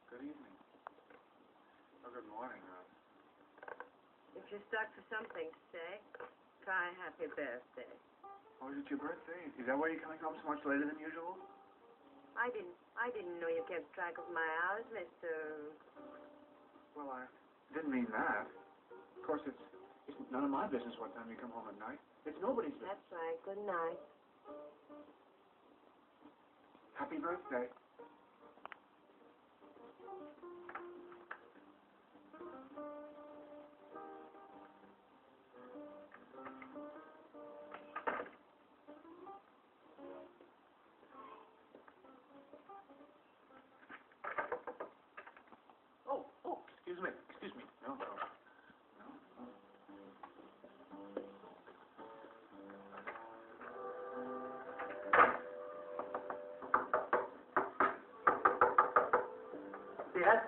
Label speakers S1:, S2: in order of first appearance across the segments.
S1: Good evening. Oh, good morning, Rose.
S2: If you're stuck for something to say, try happy birthday.
S1: Oh, is it your birthday? Is that why you're coming home so much later than usual?
S2: I didn't know you kept track of my hours, Mr.
S1: Well, I didn't mean that. Of course, it's none of my business what time you come home at night. It's nobody's business.
S2: That's right. Good night.
S1: Happy birthday. Excuse me. No. Yes?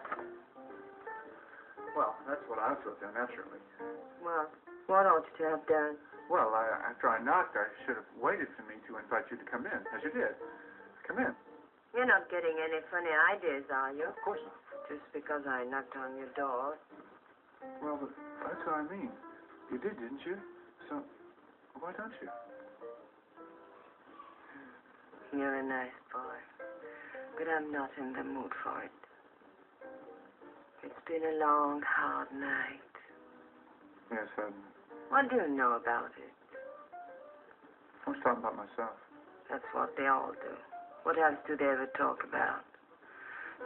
S1: Well, that's what I thought there, naturally.
S2: Well, what ought you to have done?
S1: Well, after I knocked, I should have waited for me to invite you to come in, as you did. Come in.
S2: You're not getting any funny ideas, are you?
S1: Of course not.
S2: Just because I knocked on your door.
S1: Well, but that's what I mean. You did, didn't you? So, why don't you?
S2: You're a nice boy, but I'm not in the mood for it. It's been a long, hard night.
S1: Yes,
S2: What do you know about it?
S1: I was talking about myself.
S2: That's what they all do. What else do they ever talk about?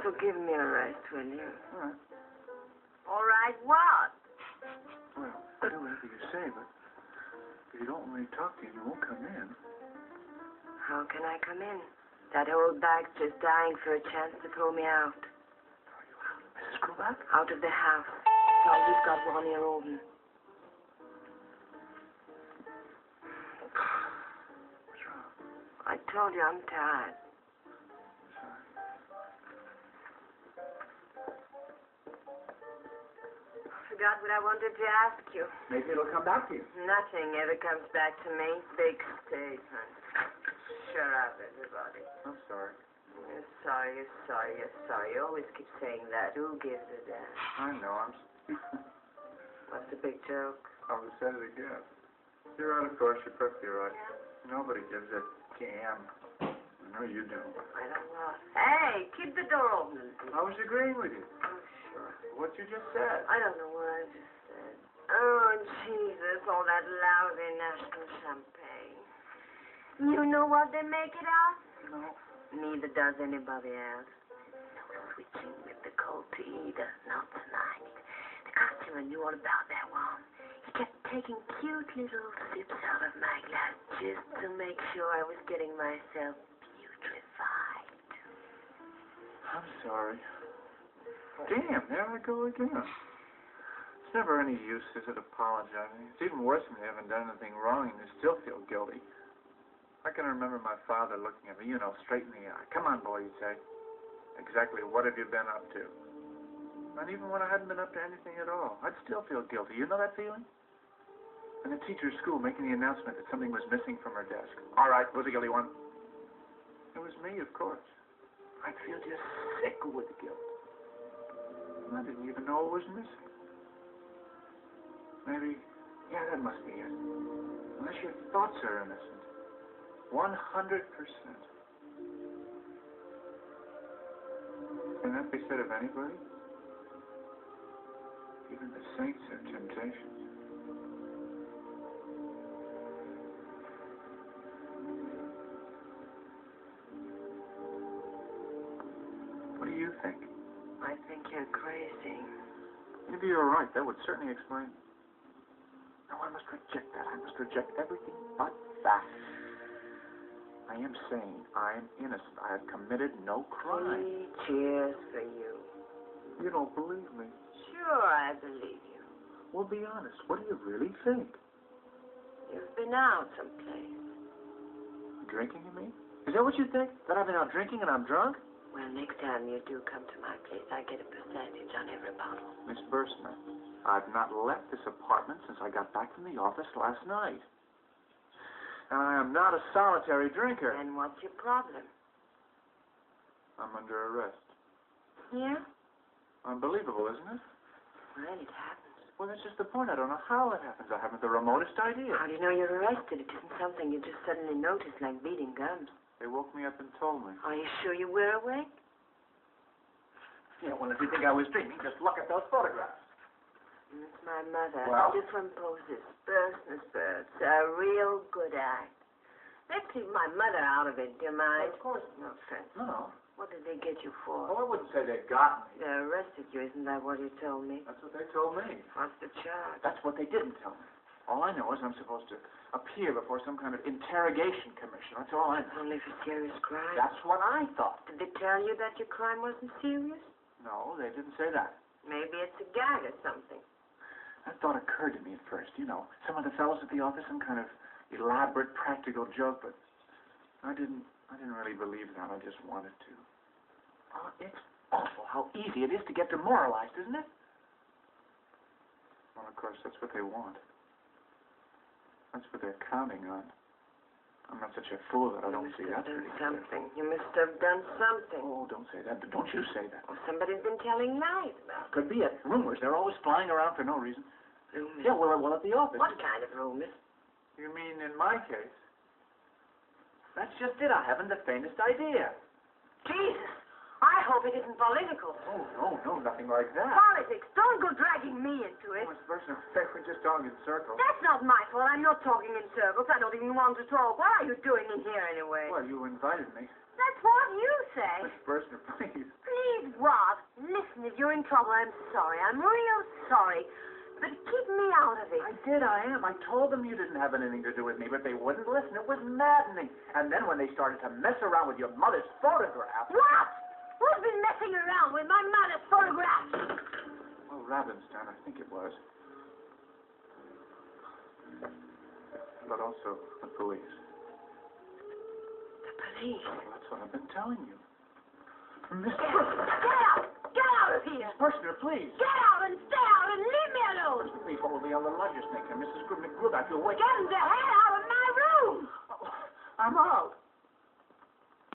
S2: So give me a rest, will you?
S1: All right.
S2: All right, what?
S1: Well, I'll do whatever you say, but if you don't want me to talk to you, you won't come in.
S2: How can I come in? That old bag's just dying for a chance to throw me out.
S1: Throw you out? Mrs. Kruback?
S2: Out of the house. So you've got 1 year old.
S1: What's wrong?
S2: I told you I'm tired.
S1: Sorry.
S2: Forgot what I wanted to ask you.
S1: Maybe it'll come back to you.
S2: Nothing ever comes back to me. Big mistake, hon. Shut up, everybody.
S1: I'm sorry.
S2: You're sorry. You always keep saying that. Who gives a damn?
S1: I know.
S2: What's the big joke?
S1: I would have said it again. You're right, of course. You're perfectly right. Nobody gives a damn. No, you don't.
S2: I don't know. Hey, keep the door open.
S1: I was agreeing with you.
S2: Oh, sure.
S1: What you just said.
S2: I don't know what I just said. Oh, Jesus, all that lousy national champagne. You know what they make it of?
S1: No.
S2: Neither does anybody else. No switching with the cold either. Not tonight. The customer knew all about that one. He kept taking cute little sips out of my glass just to make sure I was getting myself putrefied.
S1: I'm sorry. Damn, there I go again. It's never any use, is it, apologizing? It's even worse when you haven't done anything wrong and you still feel guilty. I can remember my father looking at me, straight in the eye. Come on, boy, he'd say. Exactly, what have you been up to? And even when I hadn't been up to anything at all, I'd still feel guilty. You know that feeling? And the teacher at school making the announcement that something was missing from her desk. All right, who's the guilty one? It was me, of course. I'd feel just sick with guilt. I didn't even know it was missing. Maybe, yeah, that must be it. Unless your thoughts are innocent. 100%. Can that be said of anybody? Even the saints have temptations. What do you think?
S2: I think you're crazy.
S1: Maybe you're right. That would certainly explain. No, I must reject that. I must reject everything but that. I am sane. I am innocent. I have committed no crime.
S2: Cheers for you.
S1: You don't believe me?
S2: Sure, I believe you.
S1: Well, be honest. What do you really think?
S2: You've been out someplace.
S1: Drinking, you mean? Is that what you think? That I've been out drinking and I'm drunk?
S2: Well, next time you do come to my place, I get a percentage on every bottle.
S1: Miss Bursman, I've not left this apartment since I got back from the office last night. And I am not a solitary drinker.
S2: And what's your problem?
S1: I'm under arrest.
S2: Yeah?
S1: Unbelievable, isn't it?
S2: Well, it happens.
S1: Well, that's just the point. I don't know how it happens. I haven't the remotest idea.
S2: How do you know you're arrested? It isn't something you just suddenly notice, like beating gums.
S1: They woke me up and told me.
S2: Are you sure you were awake?
S1: Yeah, well, if you think I was dreaming, just look at those photographs.
S2: It's my mother.
S1: Well?
S2: Different poses. Birds. A real good act. Let's leave my mother out of it, do you mind?
S1: Of course.
S2: No offense.
S1: No.
S2: What did they get you for?
S1: Oh, I wouldn't say they got me.
S2: They arrested you, isn't that what you told me?
S1: That's what they told me.
S2: What's the charge?
S1: That's what they didn't tell me. All I know is I'm supposed to appear before some kind of interrogation commission. That's all I know.
S2: Only for serious crime?
S1: That's what I thought.
S2: Did they tell you that your crime wasn't serious?
S1: No, they didn't say that.
S2: Maybe it's a gag or something.
S1: That thought occurred to me at first. You know, some of the fellows at the office, some kind of elaborate practical joke, but I didn't really believe that. I just wanted to. Oh, it's awful how easy it is to get demoralized, isn't it? Well, of course, that's what they want. That's what they're counting on. I'm not such a fool that I don't see that.
S2: You must have done something. You must have done something.
S1: Oh, don't say that. Don't you say that.
S2: Well, somebody's been telling lies about it.
S1: Could be it. Rumors. They're always flying around for no reason.
S2: Rumors?
S1: Yeah, well, at the office.
S2: What kind of rumors?
S1: You mean in my case? That's just it. I haven't the faintest idea.
S2: Jesus! I hope it isn't political.
S1: Oh, no, nothing like that.
S2: Politics. Don't go dragging me into it.
S1: Miss Burson, we're just talking in circles.
S2: That's not my fault. I'm not talking in circles. I don't even want to talk. What are you doing in here anyway?
S1: Well, you invited me.
S2: That's what you say.
S1: Miss Burson, please.
S2: Please what? Listen, if you're in trouble, I'm sorry. I'm real sorry. But keep me out of it.
S1: I am. I told them you didn't have anything to do with me, but they wouldn't listen. It was maddening. And then when they started to mess around with your mother's photograph...
S2: What? Who's been messing around with my mother's photograph?
S1: Well, Ravenstein, I think it was. But also the police.
S2: The police?
S1: Well, that's what I've been telling you. Miss
S2: Get out! Get out of here!
S1: Miss Burson, please.
S2: Get out and stay out and leave me alone!
S1: Please, what will be on the lodger's maker? Mrs. McGruder, if you'll wait.
S2: Get the hell out of my room!
S1: I'm out.